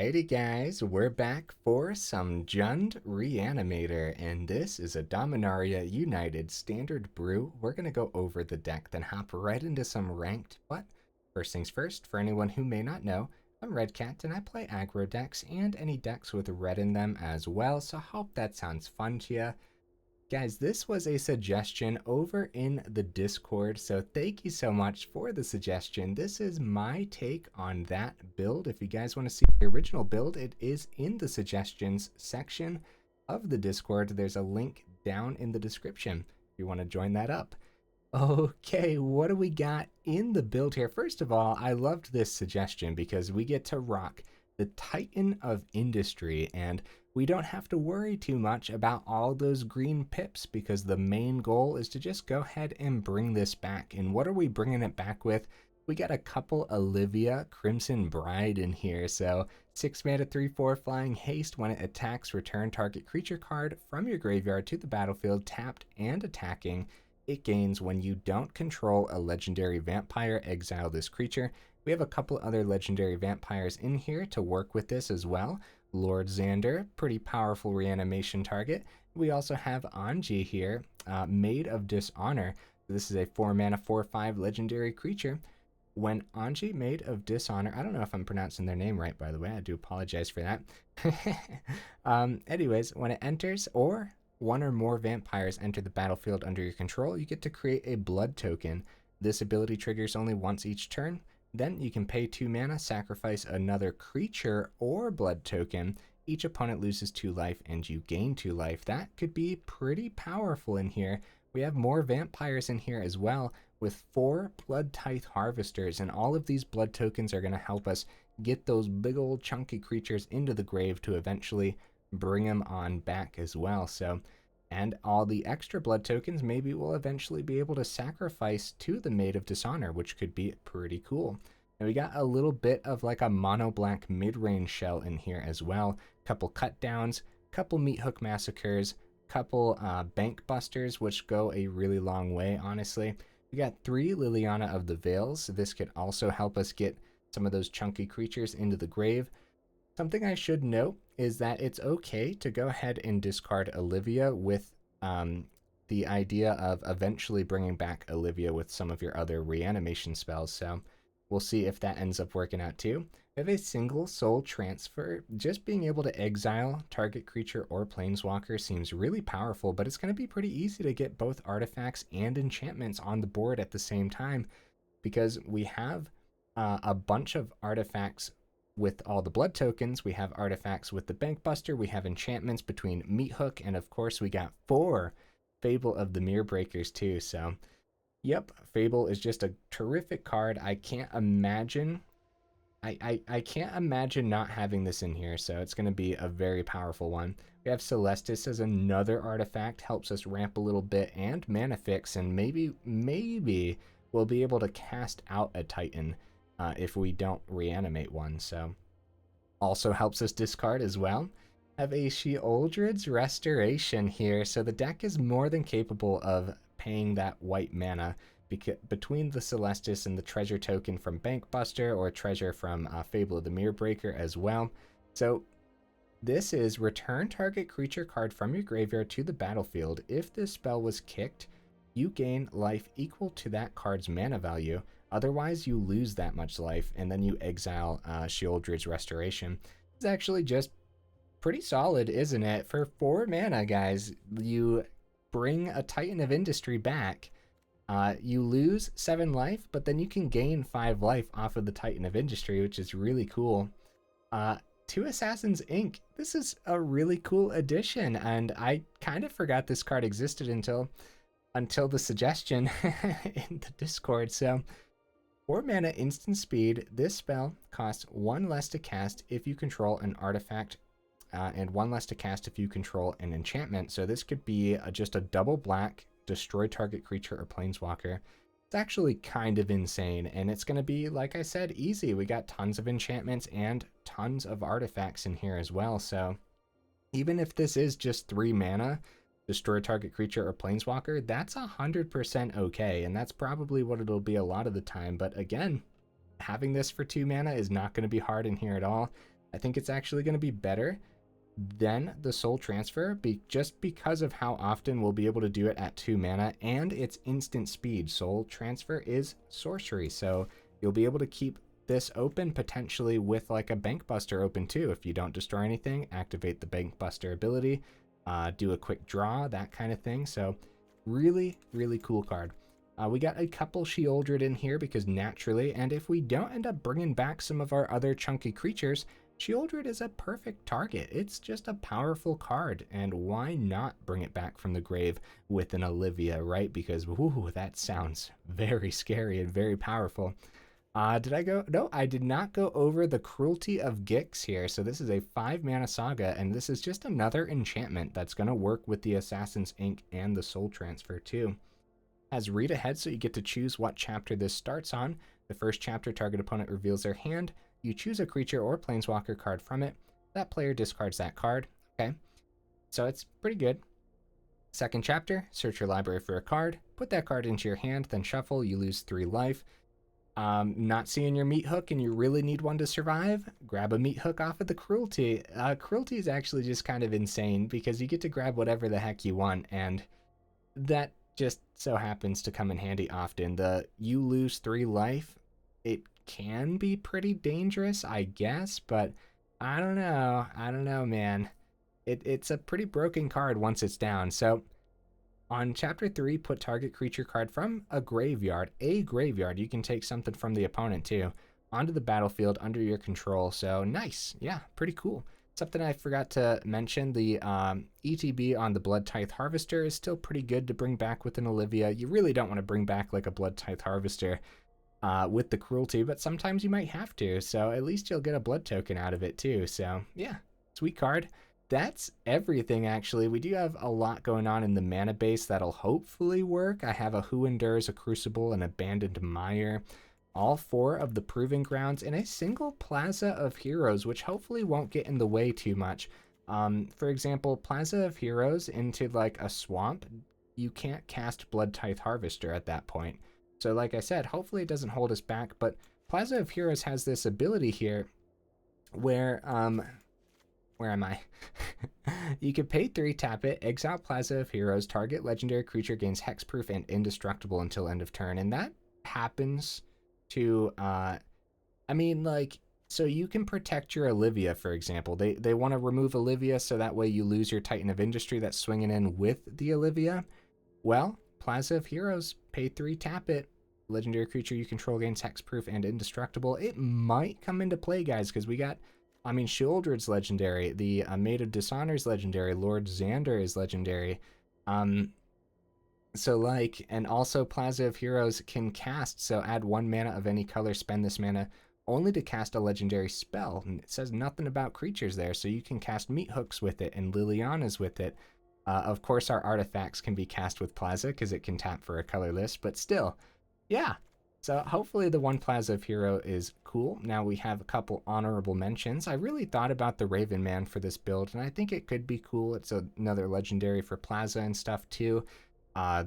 Alrighty guys, we're back for some Jund Reanimator, and this is a Dominaria United Standard brew. We're going to go over the deck, then hop right into some ranked, but first things first, for anyone who may not know, I'm Red Cat and I play aggro decks and any decks with red in them as well, so I hope that sounds fun to you. Guys, this was a suggestion over in the Discord, so thank you so much for the suggestion. This is my take on that build. If you guys want to see the original build, it is in the suggestions section of the Discord. There's a link down in the description if you want to join that up. Okay, what do we got in the build here? First of all, I loved this suggestion because we get to rock the Titan of Industry, and we don't have to worry too much about all those green pips because the main goal is to just go ahead and bring this back. And what are we bringing it back with? We got a couple Olivia Crimson Bride in here. So 6 mana 3/4 flying haste. When it attacks, return target creature card from your graveyard to the battlefield tapped and attacking. It gains when you don't control a legendary vampire, exile this creature. We have a couple other legendary vampires in here to work with this as well. Lord Xander, pretty powerful reanimation target. We also have Anje here, Maid of Dishonor. This is a 4 mana 4/5 legendary creature. When Anje, Maid of Dishonor, I don't know if I'm pronouncing their name right, by the way, I do apologize for that. Anyways, when it enters or one or more vampires enter the battlefield under your control, you get to create a blood token. This ability triggers only once each turn. Then you can pay 2 mana, sacrifice another creature or blood token. Each opponent loses 2 life and you gain 2 life. That could be pretty powerful in here. We have more vampires in here as well with 4 Bloodtithe Harvesters, and all of these blood tokens are going to help us get those big old chunky creatures into the grave to eventually bring them on back as well. And all the extra blood tokens maybe we'll eventually be able to sacrifice to the Maid of Dishonor, which could be pretty cool. And we got a little bit of like a mono black mid-range shell in here as well. Couple cut downs, couple Meathook Massacres, couple Bankbusters, which go a really long way, honestly. We got 3 Liliana of the Veils. This could also help us get some of those chunky creatures into the grave. Something I should note is that it's okay to go ahead and discard Olivia with the idea of eventually bringing back Olivia with some of your other reanimation spells. So we'll see if that ends up working out too. We have a single soul transfer. Just being able to exile target creature or planeswalker seems really powerful, but it's going to be pretty easy to get both artifacts and enchantments on the board at the same time because we have a bunch of artifacts with all the blood tokens. We have artifacts with the Bankbuster, we have enchantments between Meathook, and of course we got 4 Fable of the Mirror Breakers too. So yep, Fable is just a terrific card. I can't imagine I can't imagine not having this in here, so it's going to be a very powerful one. We have Celestus as another artifact, helps us ramp a little bit, and Mana Fix, and maybe we'll be able to cast out a Titan if we don't reanimate one, so also helps us discard as well. Have a Sheoldred's Restoration here, so the deck is more than capable of paying that white mana between the Celestus and the treasure token from Bankbuster or treasure from Fable of the Mirror Breaker as well. So this is return target creature card from your graveyard to the battlefield. If this spell was kicked, you gain life equal to that card's mana value. Otherwise, you lose that much life, and then you exile Sheoldred's Restoration. It's actually just pretty solid, isn't it? For 4 mana, guys, you bring a Titan of Industry back. You lose 7 life, but then you can gain 5 life off of the Titan of Industry, which is really cool. 2 Assassins Inc. This is a really cool addition, and I kind of forgot this card existed until the suggestion in the Discord. So 4 mana instant speed. This spell costs 1 less to cast if you control an artifact and 1 less to cast if you control an enchantment. So this could be just a double black, destroy target creature or planeswalker. It's actually kind of insane, and it's going to be, like I said, easy. We got tons of enchantments and tons of artifacts in here as well. So even if this is just 3 mana, destroy target creature or planeswalker, that's 100% okay, and that's probably what it'll be a lot of the time. But again, having this for 2 mana is not going to be hard in here at all. I think it's actually going to be better than the Soul Transfer, just because of how often we'll be able to do it at 2 mana, and its instant speed. Soul Transfer is sorcery, so you'll be able to keep this open potentially with like a Bankbuster open too. If you don't destroy anything, activate the Bankbuster ability, do a quick draw, that kind of thing. So really, really cool card. We got a couple Sheoldred in here because naturally, and if we don't end up bringing back some of our other chunky creatures, Sheoldred is a perfect target. It's just a powerful card, and why not bring it back from the grave with an Olivia, right? Because, whoo, that sounds very scary and very powerful. Did I go? No, I did not go over the Cruelty of Gix here. So this is a 5-mana saga, and this is just another enchantment that's going to work with the Assassin's Ink and the Soul Transfer too. Has read ahead, so you get to choose what chapter this starts on. The first chapter, target opponent reveals their hand. You choose a creature or planeswalker card from it. That player discards that card. Okay, so it's pretty good. Second chapter, search your library for a card. Put that card into your hand, then shuffle. You lose 3 life. Not seeing your Meathook and you really need one to survive? Grab a Meathook off of the Cruelty. Cruelty is actually just kind of insane because you get to grab whatever the heck you want, and that just so happens to come in handy often. You lose 3 life, it can be pretty dangerous, I guess, but I don't know, man. It's a pretty broken card once it's down. So on chapter 3, put target creature card from a graveyard. You can take something from the opponent too, onto the battlefield under your control. So nice. Yeah, pretty cool. Something I forgot to mention, the ETB on the Bloodtithe Harvester is still pretty good to bring back with an Olivia. You really don't want to bring back like a Bloodtithe Harvester with the Cruelty, but sometimes you might have to, so at least you'll get a blood token out of it too. So yeah, sweet card. That's everything, actually. We do have a lot going on in the mana base that'll hopefully work. I have a Who Endures, a Crucible, an Abandoned Mire, all 4 of the Proving Grounds, and a single Plaza of Heroes, which hopefully won't get in the way too much. For example, Plaza of Heroes into like a swamp, you can't cast Bloodtithe Harvester at that point. So like I said, hopefully it doesn't hold us back, but Plaza of Heroes has this ability here where am I? You can pay 3, tap it, exile Plaza of Heroes, target legendary creature gains hexproof and indestructible until end of turn, and that happens to, I mean, like, so you can protect your Olivia, for example. They want to remove Olivia so that way you lose your Titan of Industry that's swinging in with the Olivia. Well, Plaza of Heroes, pay 3, tap it, legendary creature you control gains hexproof and indestructible. It might come into play, guys, because we got, I mean, Sheoldred's legendary, the Maid of Dishonor's legendary, Lord Xander is legendary. So like, and also Plaza of Heroes can cast, so add 1 mana of any color, spend this mana only to cast a legendary spell. And it says nothing about creatures there, so you can cast Meathooks with it and Lilianas with it. Of course, our artifacts can be cast with Plaza because it can tap for a colorless, but still, yeah. So hopefully the 1 Plaza of Hero is cool. Now we have a couple honorable mentions. I really thought about the Raven Man for this build, and I think it could be cool. It's another legendary for Plaza and stuff too.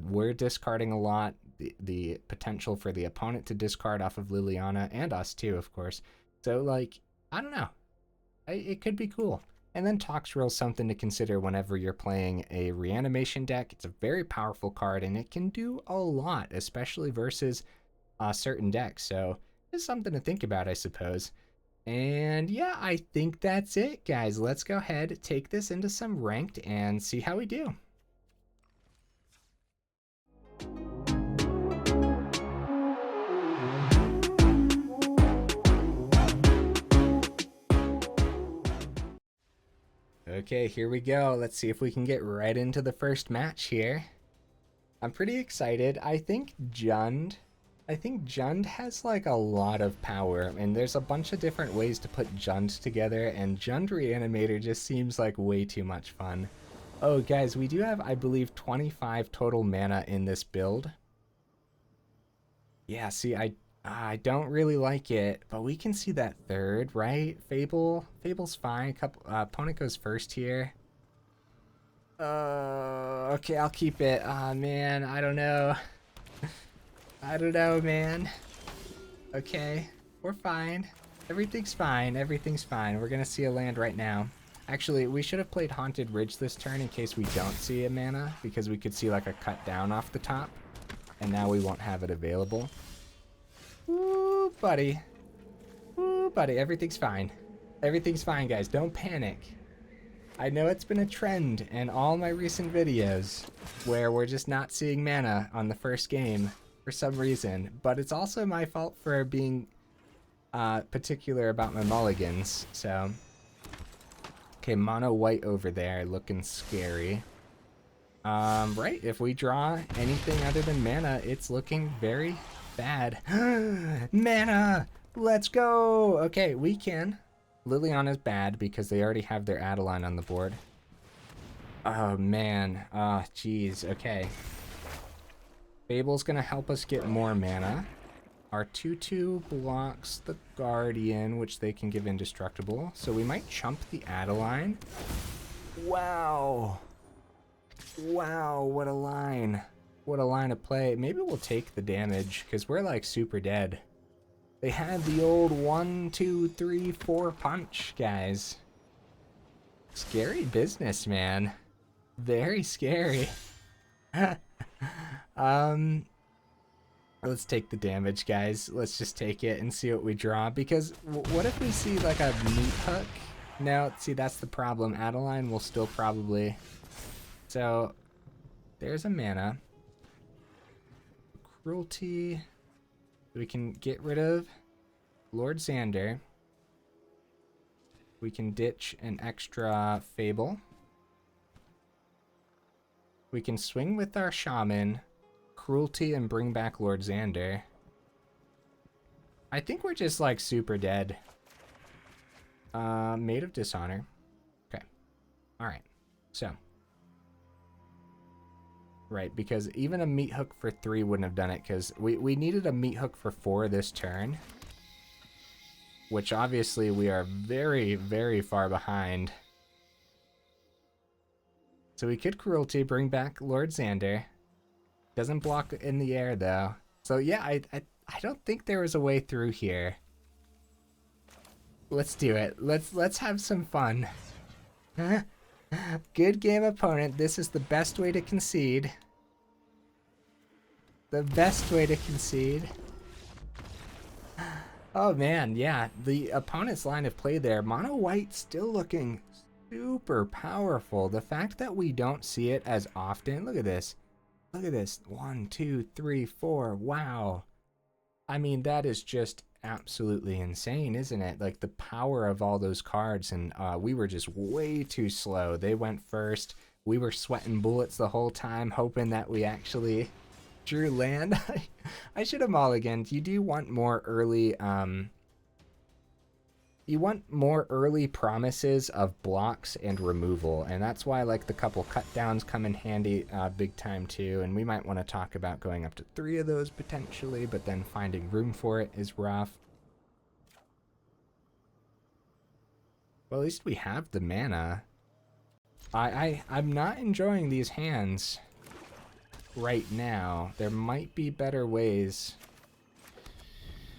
We're discarding a lot. The potential for the opponent to discard off of Liliana, and us too, of course. So like, I don't know. It could be cool. And then Toxrill's something to consider whenever you're playing a reanimation deck. It's a very powerful card, and it can do a lot, especially versus certain decks. So it's something to think about, I suppose. And yeah, I think that's it, guys. Let's go ahead, take this into some ranked, and see how we do. Okay, here we go. Let's see if we can get right into the first match here. I'm pretty excited. I think Jund has like a lot of power, and there's a bunch of different ways to put Jund together, and Jund Reanimator just seems like way too much fun. Oh, guys, we do have, I believe, 25 total mana in this build. Yeah, see, I don't really like it, but we can see that third, right? Fable's fine. Opponent goes first here. Okay, I'll keep it. Man, I don't know. I don't know, man. Okay, we're fine. Everything's fine. Everything's fine. We're gonna see a land right now. Actually, we should have played Haunted Ridge this turn in case we don't see a mana, because we could see like a cut down off the top, and now we won't have it available. Ooh, buddy. Ooh, buddy. Everything's fine. Everything's fine, guys. Don't panic. I know it's been a trend in all my recent videos where we're just not seeing mana on the first game for some reason, but it's also my fault for being particular about my mulligans. So, okay, mono white over there looking scary. Right, if we draw anything other than mana, it's looking very bad. Mana! Let's go! Okay, we can. Liliana's bad because they already have their Adeline on the board. Oh, man. Oh, jeez. Okay. Fable's gonna help us get more mana. Our 2/2 blocks the Guardian, which they can give indestructible. So we might chump the Adeline. Wow. Wow, what a line. What a line of play. Maybe we'll take the damage, because we're like super dead. They had the old 1, 2, 3, 4 punch, guys. Scary business, man. Very scary. Let's take the damage, guys. Let's just take it and see what we draw. Because what if we see like a Meathook? No, see, that's the problem. Adeline will still probably... So, there's a mana. Cruelty... We can get rid of Lord Xander. We can ditch an extra Fable. We can swing with our Shaman, Cruelty, and bring back Lord Xander. I think we're just like super dead. Maid of Dishonor. Okay. Alright. So. Right, because even a Meathook for 3 wouldn't have done it, because we needed a Meathook for 4 this turn. Which obviously we are very, very far behind. So we could Cruelty, bring back Lord Xander. Doesn't block in the air though. So yeah, I don't think there was a way through here. Let's do it. Let's have some fun. Good game, opponent. This is the best way to concede. The best way to concede. Oh man, yeah. The opponent's line of play there. Mono white still looking super powerful. The fact that we don't see it as often. Look at this. Look at this. 1, 2, 3, 4. Wow. I mean, that is just absolutely insane, isn't it? Like the power of all those cards, and we were just way too slow. They went first. We were sweating bullets the whole time, hoping that we actually drew land. I should have mulliganed. You do want more early promises of blocks and removal, and that's why like the couple cut downs come in handy big time too. And we might want to talk about going up to 3 of those potentially, but then finding room for it is rough. Well, at least we have the mana. I'm not enjoying these hands right now. There might be better ways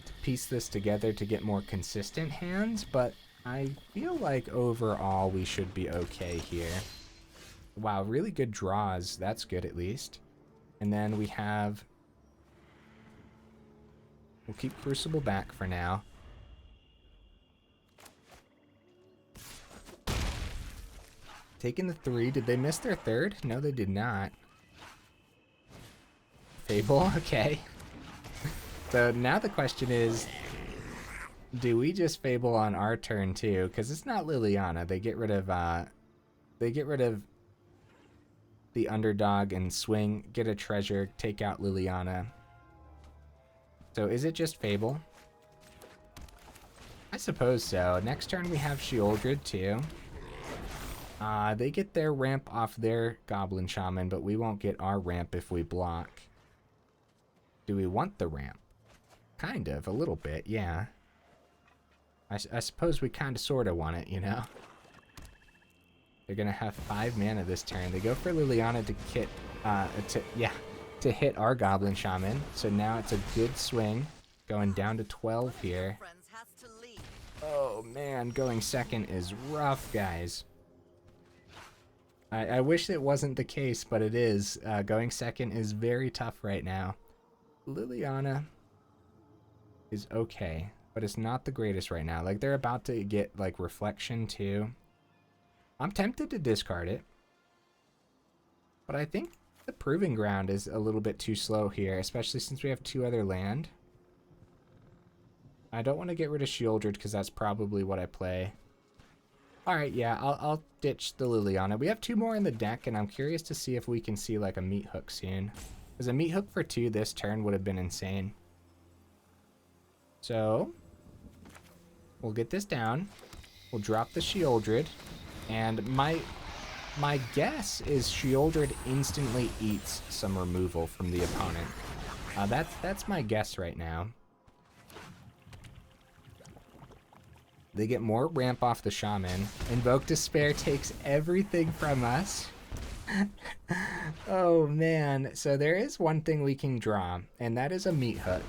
to piece this together to get more consistent hands, but I feel like overall we should be okay here. Wow, really good draws. That's good at least. And then we have... We'll keep Crucible back for now. Taking the 3. Did they miss their 3rd? No, they did not. Fable? Okay. So now the question is, do we just Fable on our turn too? Because it's not Liliana. They get rid of the underdog and swing, get a treasure, take out Liliana. So is it just Fable? I suppose so. Next turn we have Sheoldred too. They get their ramp off their Goblin Shaman, but we won't get our ramp if we block. Do we want the ramp? Kind of, a little bit, yeah. I suppose we kind of sort of want it, you know? They're gonna have 5 mana this turn. They go for Liliana to hit our Goblin Shaman. So now it's a good swing, going down to 12 here. Oh man, going second is rough, guys. I wish it wasn't the case, but it is. Going second is very tough right now. Liliana is okay, but it's not the greatest right now. Like, they're about to get, like, Reflection, too. I'm tempted to discard it. But I think the Proving Ground is a little bit too slow here, especially since we have 2 other land. I don't want to get rid of Sheoldred because that's probably what I play. Alright, yeah, I'll ditch the Liliana. We have 2 more in the deck, and I'm curious to see if we can see, like, a Meathook soon. Because a Meathook for 2 this turn would have been insane. So, we'll get this down. We'll drop the Sheoldred. And my guess is Sheoldred instantly eats some removal from the opponent. That's my guess right now. They get more ramp off the Shaman. Invoke Despair takes everything from us. Oh man, so there is one thing we can draw, and that is a Meathook.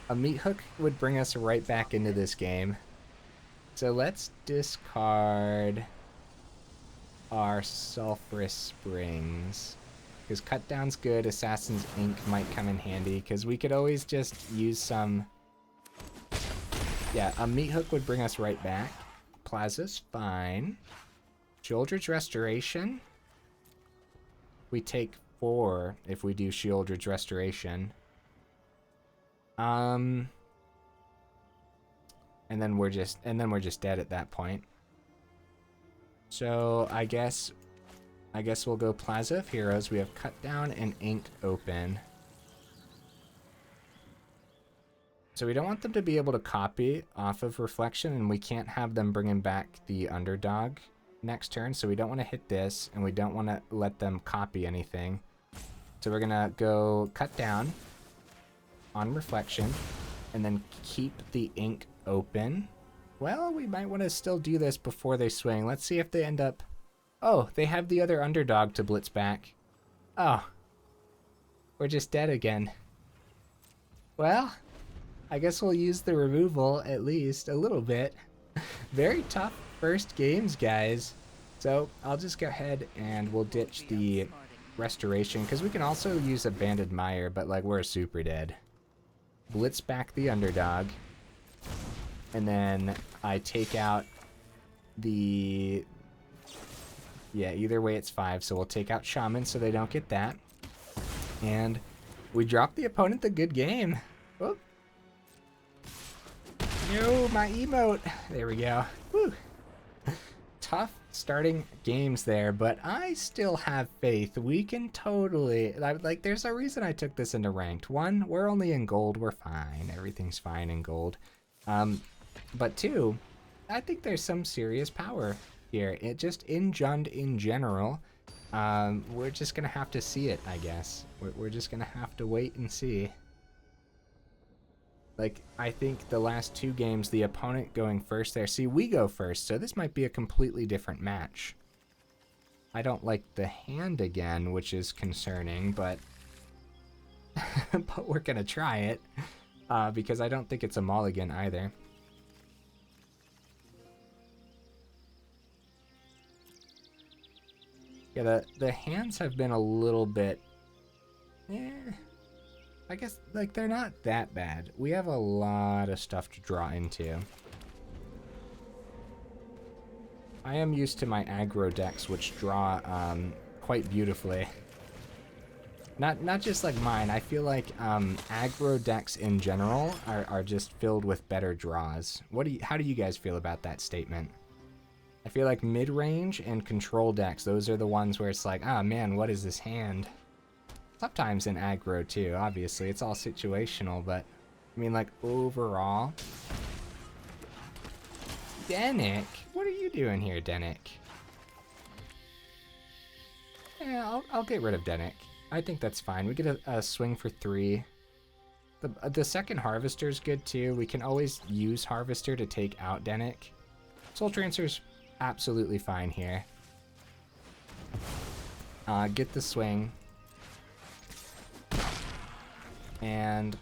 A Meathook would bring us right back into this game. So let's discard our Sulfurous Springs. Because Cut Down's good, Assassin's Ink might come in handy, because we could always just use some... Yeah, a Meathook would bring us right back. Plaza's fine. Sheoldred's Restoration. We take 4 if we do Sheoldred's Restoration. And then we're just dead at that point. So I guess we'll go Plaza of Heroes. We have Cut Down and Ink open. So we don't want them to be able to copy off of Reflection, and we can't have them bringing back the Underdog next turn, so we don't want to hit this, and we don't want to let them copy anything. So we're going to go Cut Down on Reflection, and then keep the Ink open. Well, we might want to still do this before they swing. Let's see if they end up... Oh, they have the other Underdog to blitz back. Oh. We're just dead again. Well... I guess we'll use the removal at least a little bit. Very tough first games, guys. So I'll just go ahead and we'll ditch the Restoration, because we can also use Abandoned Mire, but like we're super dead. Blitz back the Underdog. And then I take out the... Yeah, either way it's 5, so we'll take out Shaman so they don't get that. And we drop the opponent the good game. Whoop. No, my emote. There we go. Woo. Tough starting games there, but I still have faith. We can totally... Like, there's a reason I took this into ranked. 1, we're only in gold. We're fine. Everything's fine in gold. But 2, I think there's some serious power here. It just in Jund in general. We're just going to have to see it, I guess. We're just going to have to wait and see. Like, I think the last 2 games, the opponent going first there. See, we go first, so this might be a completely different match. I don't like the hand again, which is concerning, but... but we're gonna try it. Because I don't think it's a mulligan either. Yeah, the hands have been a little bit... I guess, like, they're not that bad. We have a lot of stuff to draw into. I am used to my aggro decks, which draw quite beautifully. Not just like mine. I feel like aggro decks in general are just filled with better draws. How do you guys feel about that statement? I feel like mid-range and control decks, those are the ones where it's like, ah, man, what is this hand? Sometimes in aggro too, obviously. It's all situational, but I mean, like, overall. Denick? What are you doing here, Denick? Yeah, I'll get rid of Denick. I think that's fine. We get a swing for 3. The second Harvester is good too. We can always use Harvester to take out Denick. Soul Transfer's absolutely fine here. Get the swing. And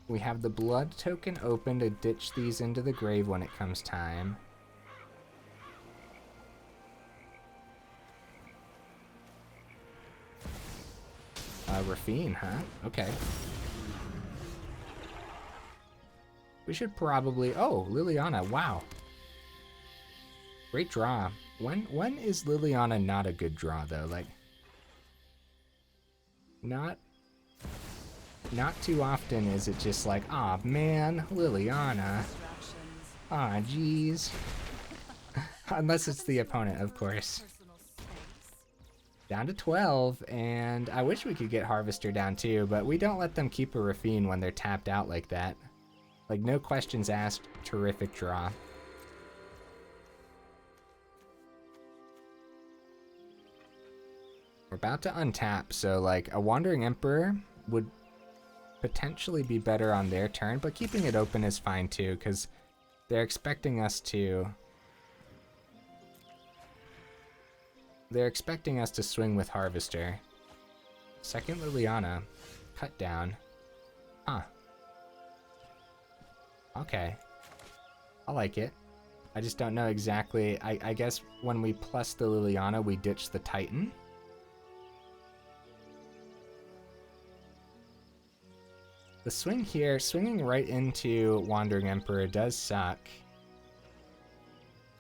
We have the blood token open to ditch these into the grave when it comes time. Rafine, huh? Okay. We should probably... Oh, Liliana, wow. Great draw. When is Liliana not a good draw, though? Like, not too often is it just like, aw, man, Liliana. Aw, jeez. Unless it's the opponent, of course. Down to 12, and I wish we could get Harvester down too, but we don't let them keep a Rafine when they're tapped out like that. Like, no questions asked, terrific draw. We're about to untap, so like a Wandering Emperor would potentially be better on their turn, but keeping it open is fine too, because they're expecting us to... They're expecting us to swing with Harvester. Second Liliana. Cut down. Huh. Okay. I like it. I just don't know exactly. I guess when we plus the Liliana, we ditch the Titan. The swing here, swinging right into Wandering Emperor does suck.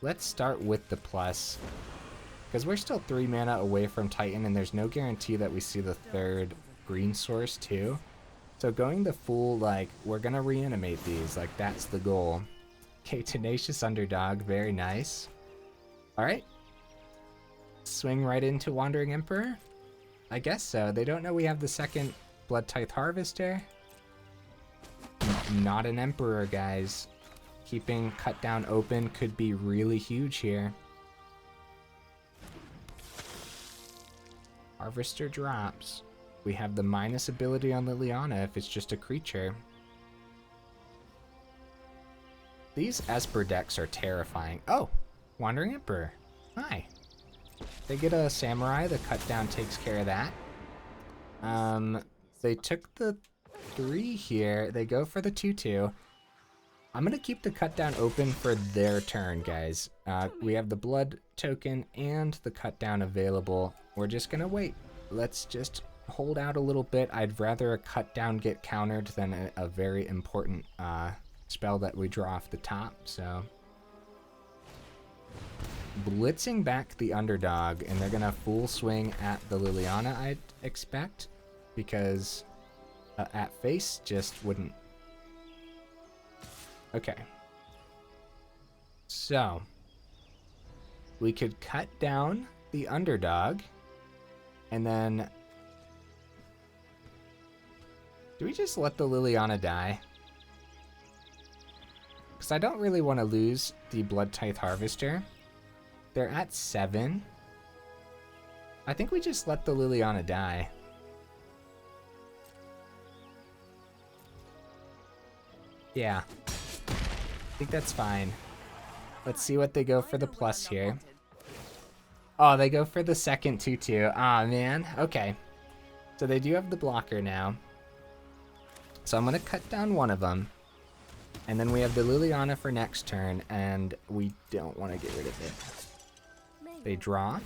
Let's start with the plus. Because we're still 3 mana away from Titan, and there's no guarantee that we see the third green source too. So going the full, like, we're gonna reanimate these, like, that's the goal. Okay, Tenacious Underdog, very nice. Alright. Swing right into Wandering Emperor? I guess so. They don't know we have the second Bloodtithe Harvester. Not an Emperor, guys. Keeping Cut Down open could be really huge here. Harvester drops. We have the minus ability on Liliana if it's just a creature. These Esper decks are terrifying. Oh, Wandering Emperor. Hi. They get a Samurai, the cut down takes care of that. They took the 3 here. They go for the 2/2. I'm gonna keep the cut down open for their turn, guys. We have the blood token and the cut down available. We're just gonna wait. Let's just hold out a little bit. I'd rather a cut down get countered than a very important spell that we draw off the top, so. Blitzing back the underdog, and they're gonna full swing at the Liliana, I'd expect, because at face just wouldn't. Okay. So, we could cut down the underdog, and then... Do we just let the Liliana die? Because I don't really want to lose the Bloodtithe Harvester. They're at 7. I think we just let the Liliana die. Yeah. I think that's fine. Let's see what they go for the plus here. Oh, they go for the second 2/2. Ah, man. Okay. So they do have the blocker now. So I'm going to cut down one of them. And then we have the Liliana for next turn, and we don't want to get rid of it. They draw.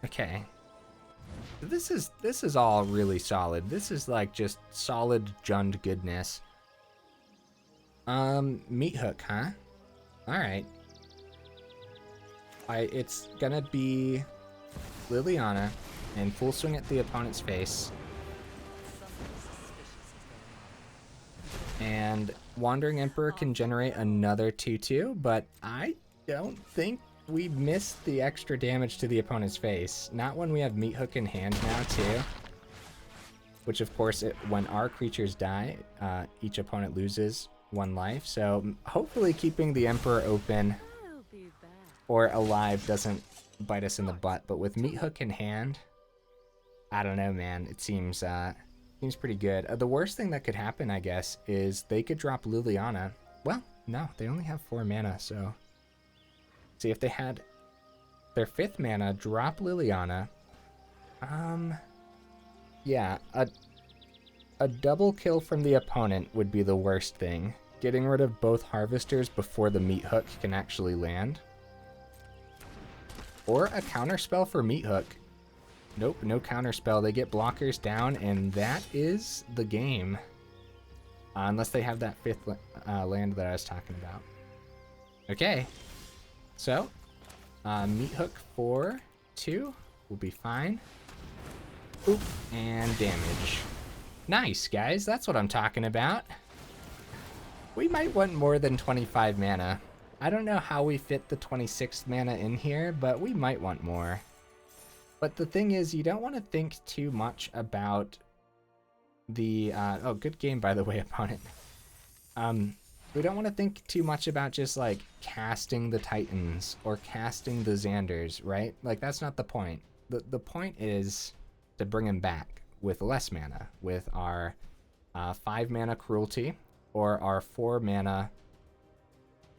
Okay. This is all really solid. This is like just solid Jund goodness. Meathook, huh? Alright. It's gonna be Liliana and full swing at the opponent's face. And Wandering Emperor can generate another 2/2, but I don't think we missed the extra damage to the opponent's face. Not when we have Meathook in hand now, too. Which, of course, when our creatures die, each opponent loses 1 life. So hopefully keeping the Emperor open or alive doesn't bite us in the butt. But with Meathook in hand, I don't know, man. It seems pretty good. The worst thing that could happen, I guess, is they could drop Liliana. Well, no, they only have 4 mana, so... See, if they had their 5th mana, drop Liliana. Yeah, A double kill from the opponent would be the worst thing. Getting rid of both harvesters before the Meathook can actually land. Or a counterspell for Meathook. Nope, no counterspell. They get blockers down, and that is the game. Unless they have that 5th land that I was talking about. Okay. So, Meathook for 2 will be fine. Oop, and damage. Nice, guys. That's what I'm talking about. We might want more than 25 mana. I don't know how we fit the 26 mana in here, but we might want more. But the thing is, you don't want to think too much about the... oh, good game, by the way, opponent. We don't want to think too much about just, like, casting the Titans or casting the Xanders, right? Like, that's not the point. The point is to bring him back with less mana, with our 5 mana Cruelty or our 4 mana,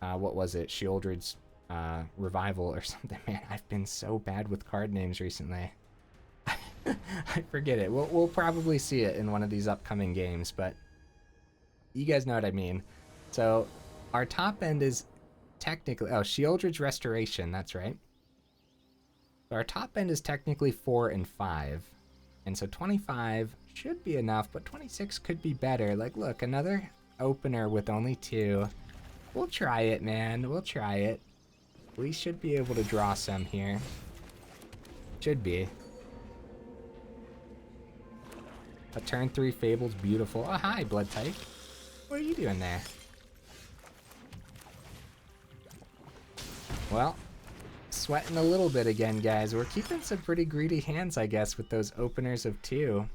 what was it, Sheoldred's Revival or something. Man, I've been so bad with card names recently. I forget it. We'll probably see it in one of these upcoming games, but you guys know what I mean. So our top end is technically, oh, Sheoldred's Restoration, that's right. So our top end is technically 4 and 5. And so 25 should be enough, but 26 could be better. Like, look, another opener with only 2. We'll try it, man. We'll try it. We should be able to draw some here. Should be. A turn 3 Fable's beautiful. Oh, hi, Bloodtithe. What are you doing there? Well, sweating a little bit again, guys. We're keeping some pretty greedy hands, I guess, with those openers of 2.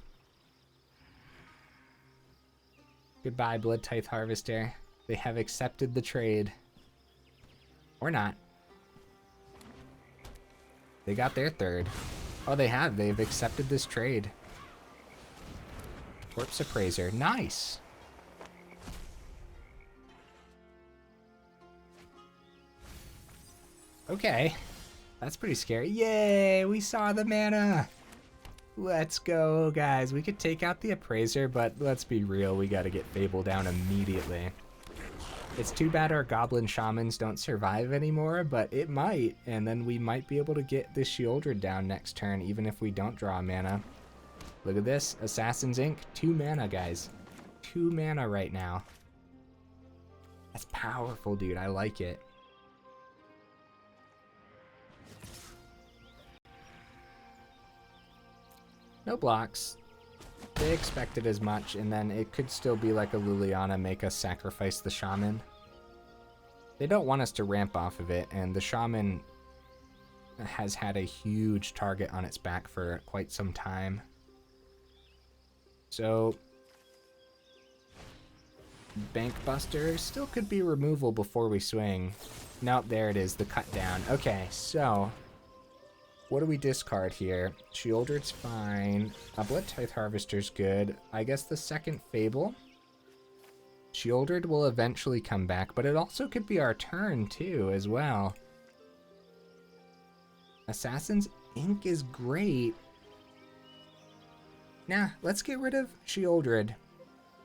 Goodbye, Bloodtithe Harvester. They have accepted the trade. Or not. They got their 3rd. Oh, they have. They've accepted this trade. Corpse Appraiser. Nice. Okay. That's pretty scary. Yay! We saw the mana! Let's go, guys. We could take out the Appraiser, but let's be real. We gotta get Fable down immediately. It's too bad our Goblin Shamans don't survive anymore, but it might, and then we might be able to get this Sheoldred down next turn, even if we don't draw mana. Look at this. Assassin's Ink. 2 mana, guys. 2 mana right now. That's powerful, dude. I like it. No blocks. They expected as much, and then it could still be like a Liliana, make us sacrifice the Shaman. They don't want us to ramp off of it, and the Shaman has had a huge target on its back for quite some time. So, Bankbuster still could be removal before we swing. Nope, there it is, the cut down. Okay, so... what do we discard here? Sheoldred's fine. A Bloodtithe Harvester's good. I guess the second Fable. Sheoldred will eventually come back, but it also could be our turn too, as well. Assassin's Ink is great. Nah, let's get rid of Sheoldred.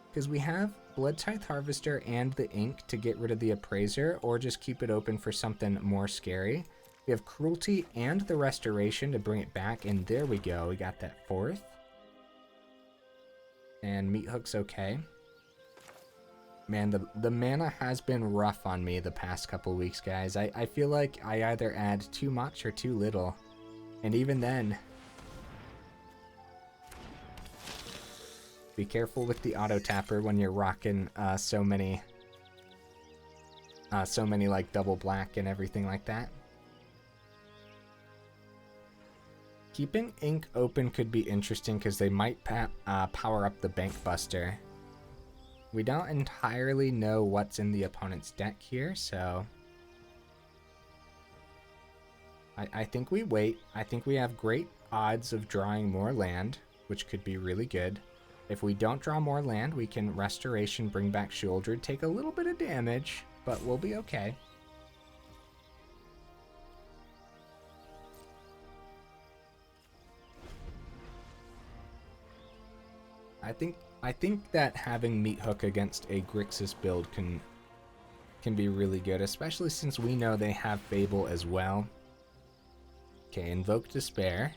Because we have Bloodtithe Harvester and the Ink to get rid of the Appraiser, or just keep it open for something more scary. We have Cruelty and the Restoration to bring it back, and there we go. We got that 4th. And Meathook's okay. Man, the mana has been rough on me the past couple weeks, guys. I feel like I either add too much or too little. And even then... be careful with the auto-tapper when you're rocking so many like double black and everything like that. Keeping Ink open could be interesting because they might power up the Bankbuster. We don't entirely know what's in the opponent's deck here, so... I think we wait. I think we have great odds of drawing more land, which could be really good. If we don't draw more land, we can Restoration, bring back Sheoldred, take a little bit of damage, but we'll be okay. I think I think that having Meathook against a Grixis build can be really good, especially since we know they have Fable as well. Okay, Invoke Despair.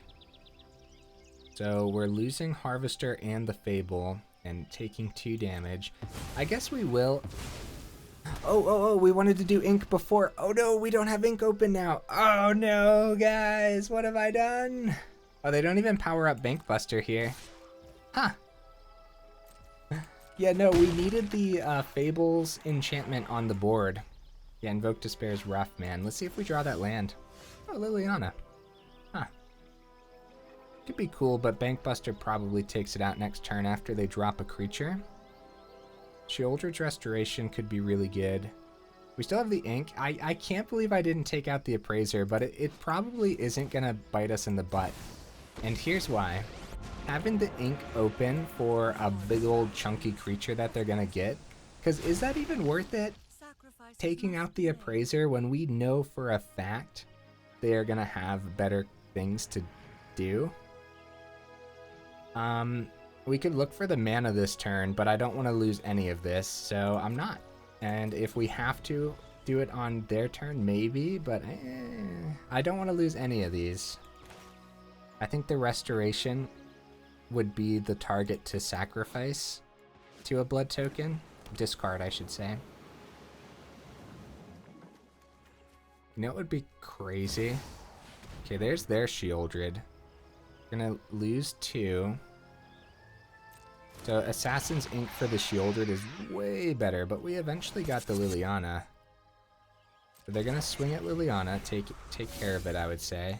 So we're losing Harvester and the Fable and taking 2 damage. I guess we will... Oh, we wanted to do ink before. Oh no, we don't have ink open now. Oh no, guys, what have I done? Oh, they don't even power up Bankbuster here. Huh. Yeah, no, we needed the Fable's enchantment on the board. Yeah, Invoke Despair is rough, man. Let's see if we draw that land. Oh, Liliana. Huh. Could be cool, but Bankbuster probably takes it out next turn after they drop a creature. Sheoldred's Restoration could be really good. We still have the ink. I can't believe I didn't take out the Appraiser, but it probably isn't going to bite us in the butt. And here's why. Having the ink open for a big old chunky creature that they're going to get, because is that even worth it? Taking out the Appraiser when we know for a fact they're going to have better things to do? We could look for the mana this turn, but I don't want to lose any of this, so I'm not. And if we have to do it on their turn, maybe, but I don't want to lose any of these. I think the Restoration would be the target to sacrifice to a blood token. Discard, I should say. You know what would be crazy? Okay, there's their Sheoldred. Gonna lose 2. So Assassin's Ink for the Sheoldred is way better, but we eventually got the Liliana. So they're gonna swing at Liliana, take care of it, I would say.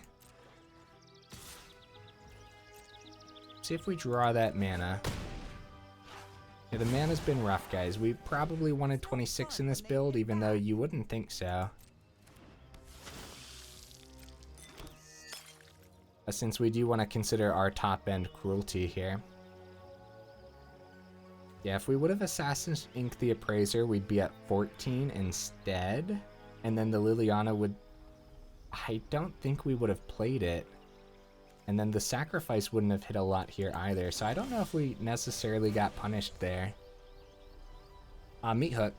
See if we draw that mana. Yeah, the mana's been rough, guys. We probably wanted 26 in this build, even though you wouldn't think so. Since we do want to consider our top-end Cruelty here. Yeah, if we would have Assassin's Ink the Appraiser, we'd be at 14 instead. And then the Liliana would... I don't think we would have played it. And then the Sacrifice wouldn't have hit a lot here either. So I don't know if we necessarily got punished there. Meathook.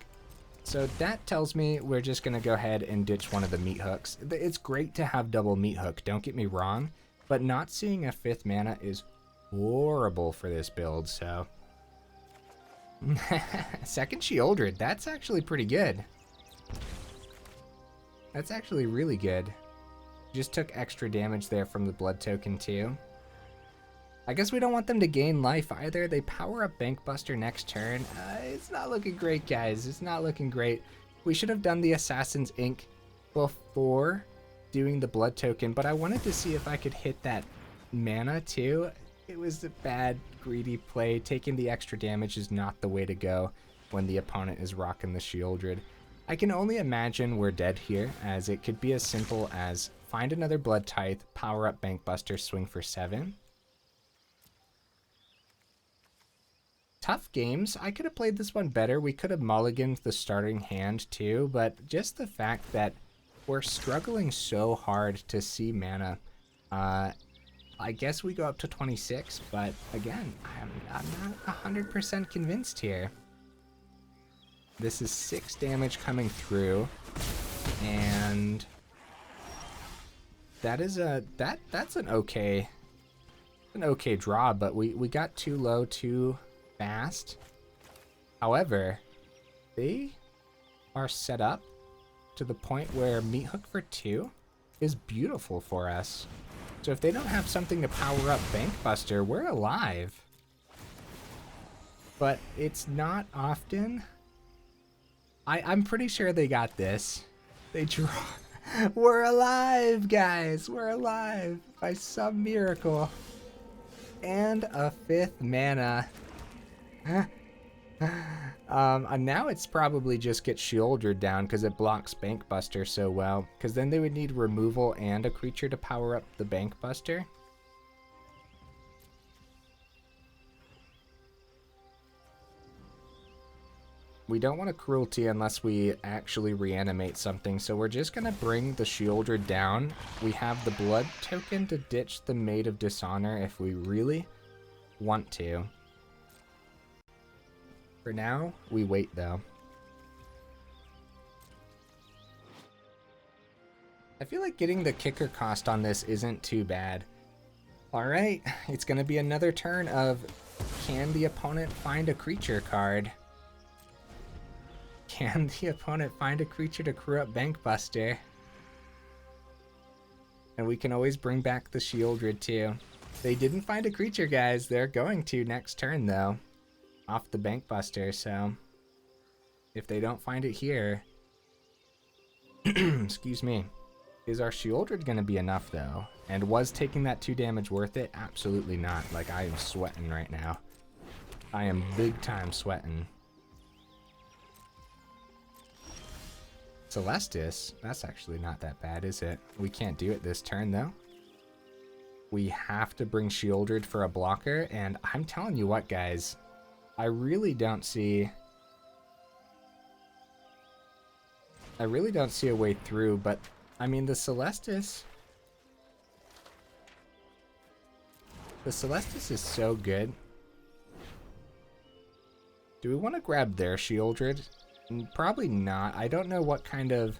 So that tells me we're just going to go ahead and ditch one of the Meathooks. It's great to have double Meathook, don't get me wrong. But not seeing a 5th mana is horrible for this build, so... Second Sheoldred, that's actually pretty good. That's actually really good. Just took extra damage there from the blood token too. I guess we don't want them to gain life either. They power up Bankbuster next turn. It's not looking great, guys. It's not looking great. We should have done the Assassin's Ink before doing the blood token, but I wanted to see if I could hit that mana too. It was a bad, greedy play. Taking the extra damage is not the way to go when the opponent is rocking the Sheoldred. I can only imagine we're dead here, as it could be as simple as find another Bloodtithe, power up Bankbuster, swing for 7. Tough games. I could have played this one better. We could have mulliganed the starting hand too, but just the fact that we're struggling so hard to see mana. I guess we go up to 26, but again, I'm not 100% convinced here. This is 6 damage coming through, and that is that's an okay draw, but we got too low too fast. However, they are set up to the point where Meathook for 2 is beautiful for us. So if they don't have something to power up Bankbuster, we're alive. But it's not often. I'm pretty sure they got this. They draw. We're alive, guys. We're alive by some miracle. And a 5th mana. And now it's probably just get Sheoldred down because it blocks Bankbuster so well. Because then they would need removal and a creature to power up the Bankbuster. We don't want a Cruelty unless we actually reanimate something, so we're just going to bring the Sheoldred down. We have the blood token to ditch the Maid of Dishonor if we really want to. For now, we wait though. I feel like getting the kicker cost on this isn't too bad. Alright, it's going to be another turn of, can the opponent find a creature card? Can the opponent find a creature to crew up Bankbuster? And we can always bring back the Sheoldred too. They didn't find a creature, guys. They're going to next turn though. Off the Bankbuster, so if they don't find it here, excuse me. Is our Sheoldred going to be enough, though? And was taking that 2 damage worth it? Absolutely not. Like, I am sweating right now. I am big time sweating. Celestus? That's actually not that bad, is it? We can't do it this turn, though. We have to bring Sheoldred for a blocker, and I'm telling you what, guys. I really don't see a way through, but I mean, the Celestus is so good. Do we want to grab their Sheoldred? Probably not. I don't know what kind of...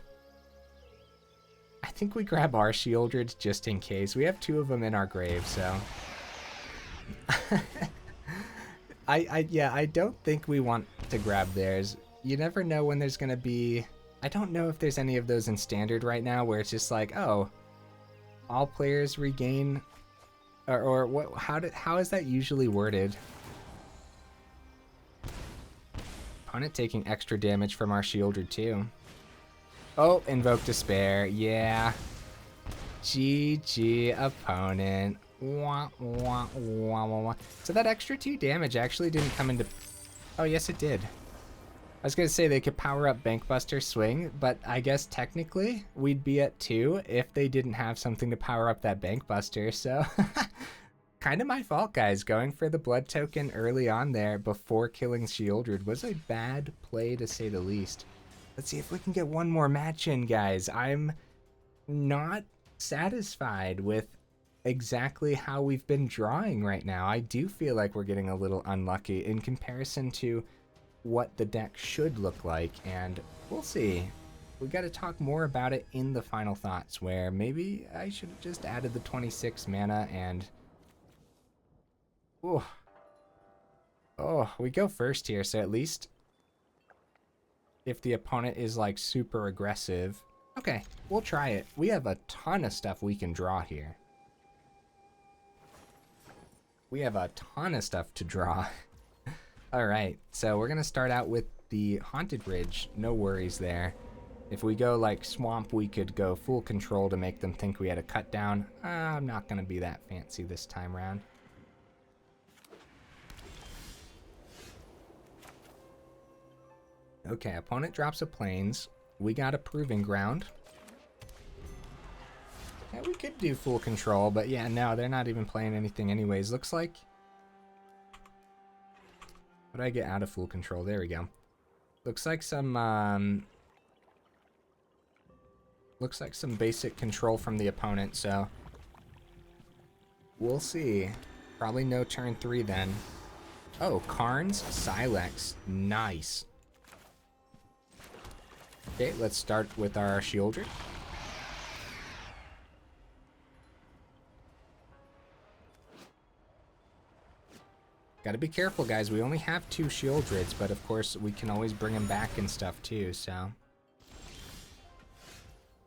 I think we grab our Sheoldred just in case. We have 2 of them in our grave, so... I don't think we want to grab theirs. You never know when there's going to be... I don't know if there's any of those in Standard right now where it's just like, oh, all players regain, or what? How is that usually worded? Opponent taking extra damage from our Sheoldred too. Oh, Invoke Despair, yeah. GG opponent. Wah, wah, wah, wah, wah. So that extra 2 damage actually didn't come into... Oh, yes it did. I was going to say they could power up Bankbuster Swing, but I guess technically we'd be at 2 if they didn't have something to power up that Bankbuster, so kind of my fault, guys. Going for the blood token early on there before killing Sheoldred was a bad play, to say the least. Let's see if we can get one more match in, guys. I'm not satisfied with exactly how we've been drawing right now. I do feel like we're getting a little unlucky in comparison to what the deck should look like, and we'll see. We got to talk more about it in the final thoughts, where maybe I should have just added the 26 mana and... Oh, we go first here, so at least if the opponent is like super aggressive... Okay, we'll try it. We have a ton of stuff we can draw here. We have a ton of stuff to draw. Alright, so we're going to start out with the Haunted Ridge. No worries there. If we go like Swamp, we could go full control to make them think we had a cut down. I'm not going to be that fancy this time around. Okay, opponent drops a Plains. We got a Proving Ground. Yeah, we could do full control, but yeah, no, they're not even playing anything anyways. Looks like... What do I get out of full control? There we go. Looks like some basic control from the opponent, so we'll see. Probably no turn 3 then. Oh, Karn's Silex. Nice. Okay, let's start with our Sheoldred. Gotta be careful, guys. We only have 2 Sheoldreds, but of course we can always bring them back and stuff too, so.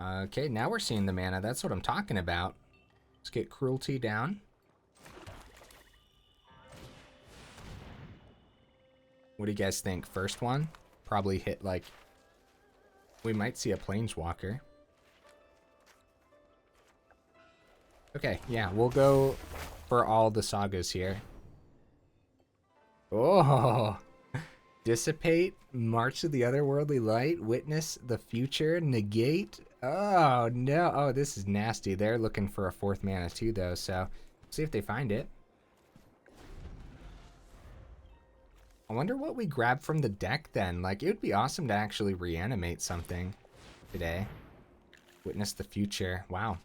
Okay, now we're seeing the mana. That's what I'm talking about. Let's get Cruelty down. What do you guys think? First one? Probably hit like... We might see a Planeswalker. Okay, yeah, we'll go for all the sagas here. Oh, Dissipate, March to the Otherworldly Light, Witness the Future, Negate. Oh, no. Oh, this is nasty. They're looking for a 4th mana too, though, so see if they find it. I wonder what we grab from the deck then. Like, it would be awesome to actually reanimate something today. Witness the Future. Wow.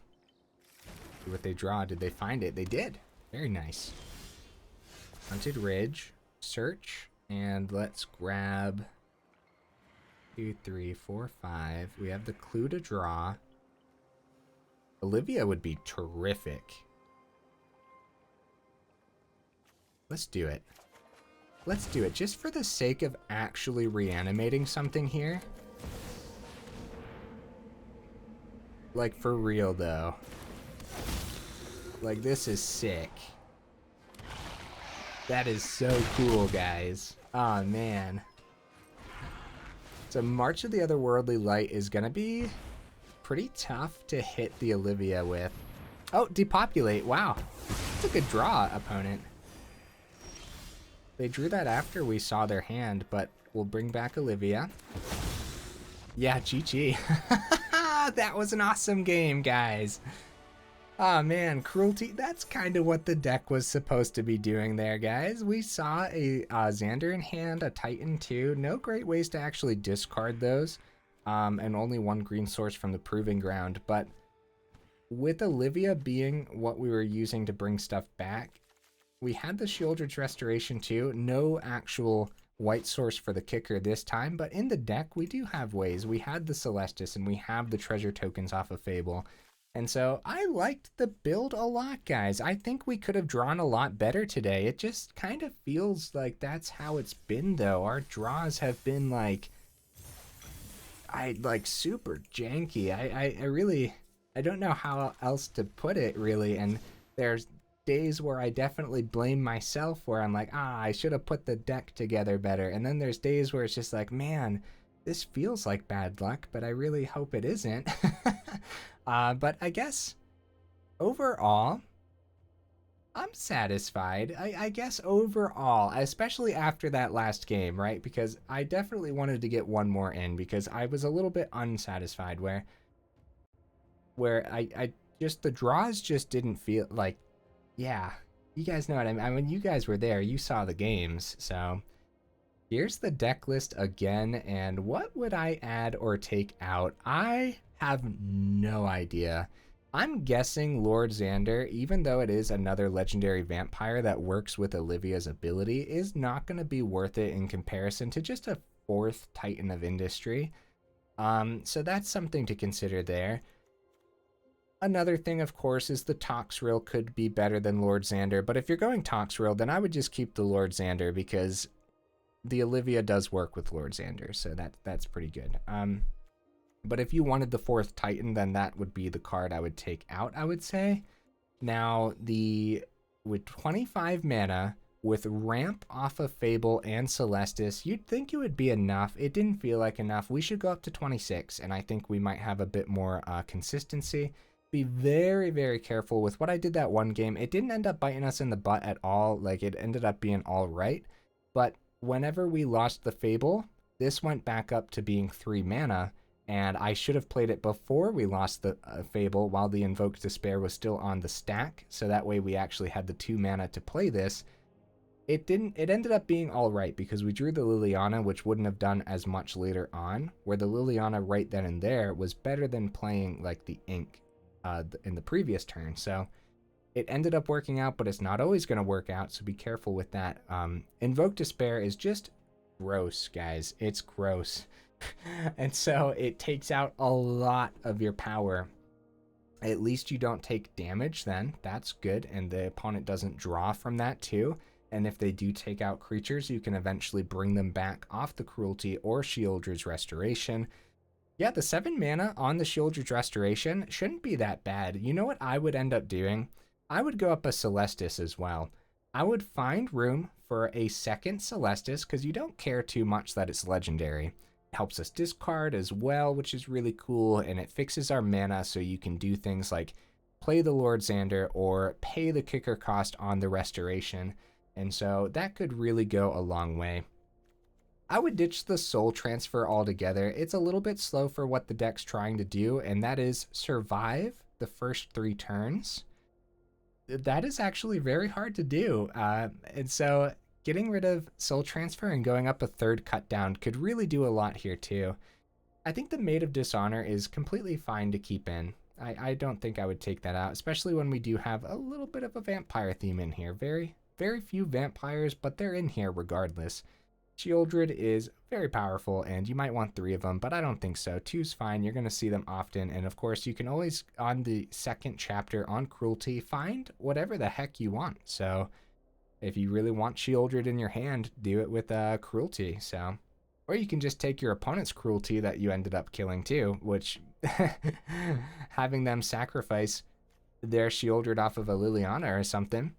See what they draw. Did they find it? They did. Very nice. Haunted Ridge. Search. And let's grab 2, 3, 4, 5. We have the clue to draw. Olivia would be terrific. Let's do it. Let's do it, just for the sake of actually reanimating something here. Like, for real, though. Like, this is sick. That is so cool, guys. Oh, man. So, March of the Otherworldly Light is gonna be pretty tough to hit the Olivia with. Oh, Depopulate. Wow. That's a good draw, opponent. They drew that after we saw their hand, but we'll bring back Olivia. Yeah, GG. That was an awesome game, guys. Oh man, Cruelty. That's kind of what the deck was supposed to be doing there, guys. We saw a Xander in hand, a Titan too. No great ways to actually discard those. And only one green source from the Proving Ground. But with Olivia being what we were using to bring stuff back, we had the Sheoldred's Restoration too. No actual white source for the kicker this time, but in the deck we do have ways. We had the Celestus and we have the treasure tokens off of Fable. And so I liked the build a lot, guys. I think we could have drawn a lot better today. It just kind of feels like that's how it's been, though. Our draws have been like super janky. I really, I don't know how else to put it, really. And there's days where I definitely blame myself, where I'm like, I should have put the deck together better. And then there's days where it's just like, man, this feels like bad luck, but I really hope it isn't. But I guess overall, I'm satisfied. I guess overall, especially after that last game, right? Because I definitely wanted to get one more in, because I was a little bit unsatisfied where I just, the draws just didn't feel like, yeah, you guys know what I mean. I mean, you guys were there, you saw the games. So here's the deck list again, and what would I add or take out? I have no idea. I'm guessing Lord Xander, even though it is another legendary vampire that works with Olivia's ability, is not going to be worth it in comparison to just a 4th Titan of Industry. So that's something to consider there. Another thing, of course, is the Toxrill could be better than Lord Xander, but if you're going Toxrill, then I would just keep the Lord Xander, because the Olivia does work with Lord Xander, so that's pretty good. But if you wanted the 4th Titan, then that would be the card I would take out, I would say. Now, with 25 mana, with ramp off of Fable and Celestus, you'd think it would be enough. It didn't feel like enough. We should go up to 26, and I think we might have a bit more consistency. Be very, very careful with what I did that one game. It didn't end up biting us in the butt at all. Like, it ended up being all right. But whenever we lost the Fable, this went back up to being 3 mana. And I should have played it before we lost the Fable, while the Invoked Despair was still on the stack. So that way we actually had the 2 mana to play this. It ended up being all right, because we drew the Liliana, which wouldn't have done as much later on, where the Liliana right then and there was better than playing like the Ink in the previous turn. So it ended up working out, but it's not always going to work out, so be careful with that. Invoked Despair is just gross, guys. It's gross. And so it takes out a lot of your power. At least you don't take damage then. That's good, and the opponent doesn't draw from that too. And if they do take out creatures, you can eventually bring them back off the Cruelty or Sheoldred's Restoration. Yeah, the 7 mana on the Sheoldred's Restoration shouldn't be that bad. You know what I would end up doing? I would go up a Celestus as well. I would find room for a 2nd Celestus, because you don't care too much that it's legendary. It helps us discard as well, which is really cool, and it fixes our mana so you can do things like play the Lord Xander or pay the kicker cost on the Restoration. And so that could really go a long way. I would ditch the Soul Transfer altogether. It's a little bit slow for what the deck's trying to do, and that is survive the first 3 turns. That is actually very hard to do. And so getting rid of Soul Transfer and going up a 3rd cut down could really do a lot here too. I think the Maid of Dishonor is completely fine to keep in. I don't think I would take that out, especially when we do have a little bit of a vampire theme in here. Very, very few vampires, but they're in here regardless. Sheoldred is very powerful, and you might want 3 of them, but I don't think so. 2's fine. You're going to see them often, and of course, you can always, on the second chapter on Cruelty, find whatever the heck you want. So if you really want Sheoldred in your hand, do it with Cruelty. So, or you can just take your opponent's Cruelty that you ended up killing too, which having them sacrifice their Sheoldred off of a Liliana or something.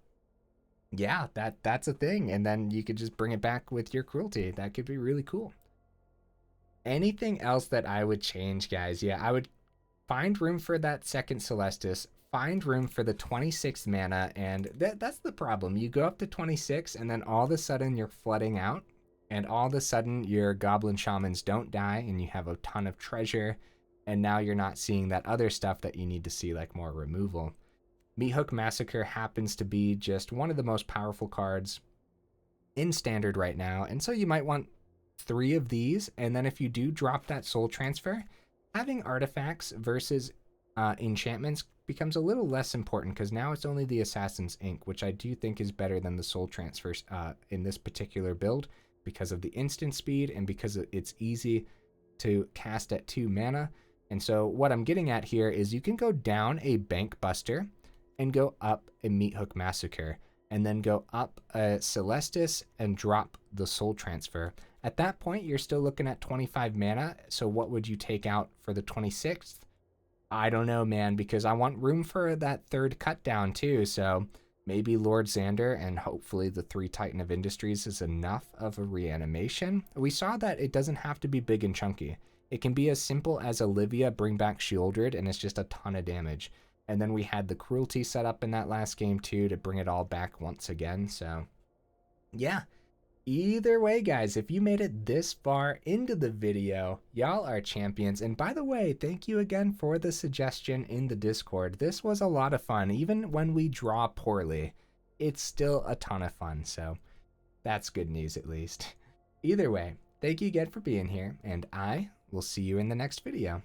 Yeah, that's a thing, and then you could just bring it back with your Cruelty. That could be really cool. Anything else that I would change, guys? Yeah, I would find room for that second Celestus, find room for the 26 mana, and that's the problem. You go up to 26, and then all of a sudden you're flooding out, and all of a sudden your Goblin Shamans don't die, and you have a ton of treasure, and now you're not seeing that other stuff that you need to see, like more removal. Meathook Massacre happens to be just one of the most powerful cards in Standard right now, and so you might want 3 of these, and then if you do drop that soul transfer, having artifacts versus enchantments becomes a little less important, because now it's only the Assassin's Ink, which I do think is better than the soul transfers in this particular build, because of the instant speed and because it's easy to cast at 2 mana. And so what I'm getting at here is you can go down a Bankbuster and go up a Meathook Massacre, and then go up a Celestus and drop the soul transfer. At that point, you're still looking at 25 mana, so what would you take out for the 26th? I don't know, man, because I want room for that third cut down too, so maybe Lord Xander and hopefully the 3 Titan of Industries is enough of a reanimation. We saw that it doesn't have to be big and chunky. It can be as simple as Olivia bring back Sheoldred, and it's just a ton of damage. And then we had the Cruelty set up in that last game too to bring it all back once again. So yeah, either way, guys, if you made it this far into the video, y'all are champions. And by the way, thank you again for the suggestion in the Discord. This was a lot of fun. Even when we draw poorly, it's still a ton of fun. So that's good news, at least. Either way, thank you again for being here, and I will see you in the next video.